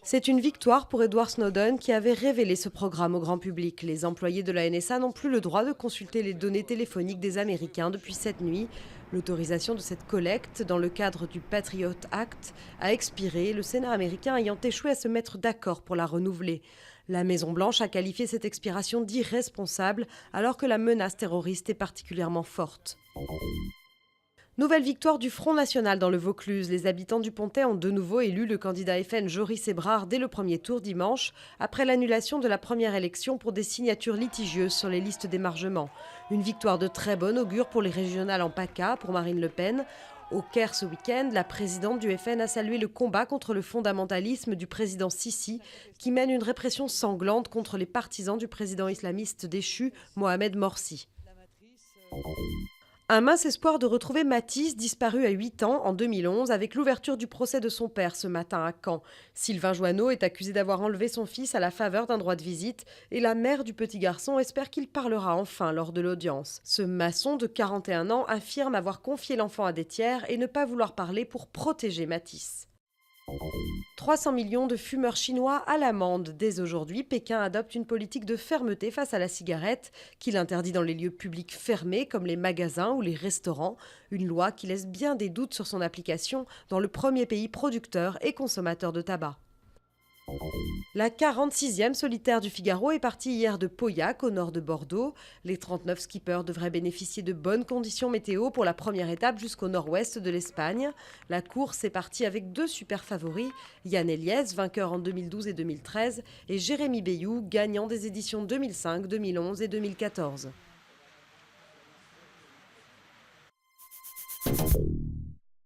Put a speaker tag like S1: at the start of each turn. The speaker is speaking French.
S1: C'est une victoire pour Edward Snowden qui avait révélé ce programme au grand public. Les employés de la NSA n'ont plus le droit de consulter les données téléphoniques des Américains depuis cette nuit. L'autorisation de cette collecte, dans le cadre du Patriot Act, a expiré, le Sénat américain ayant échoué à se mettre d'accord pour la renouveler. La Maison-Blanche a qualifié cette expiration d'irresponsable alors que la menace terroriste est particulièrement forte. Nouvelle victoire du Front National dans le Vaucluse. Les habitants du Pontet ont de nouveau élu le candidat FN Joris Ebrard dès le premier tour dimanche, après l'annulation de la première élection pour des signatures litigieuses sur les listes d'émargement. Une victoire de très bon augure pour les régionales en PACA pour Marine Le Pen. Au Caire ce week-end, la présidente du FN a salué le combat contre le fondamentalisme du président Sisi, qui mène une répression sanglante contre les partisans du président islamiste déchu Mohamed Morsi. Un mince espoir de retrouver Mathis, disparu à 8 ans en 2011, avec l'ouverture du procès de son père ce matin à Caen. Sylvain Joanneau est accusé d'avoir enlevé son fils à la faveur d'un droit de visite et la mère du petit garçon espère qu'il parlera enfin lors de l'audience. Ce maçon de 41 ans affirme avoir confié l'enfant à des tiers et ne pas vouloir parler pour protéger Mathis. 300 millions de fumeurs chinois à l'amende. Dès aujourd'hui, Pékin adopte une politique de fermeté face à la cigarette, qui l'interdit dans les lieux publics fermés comme les magasins ou les restaurants. Une loi qui laisse bien des doutes sur son application dans le premier pays producteur et consommateur de tabac. La 46e solitaire du Figaro est partie hier de Pauillac, au nord de Bordeaux. Les 39 skippers devraient bénéficier de bonnes conditions météo pour la première étape jusqu'au nord-ouest de l'Espagne. La course est partie avec deux super favoris, Yann Eliès, vainqueur en 2012 et 2013, et Jérémy Bayou, gagnant des éditions 2005, 2011 et 2014.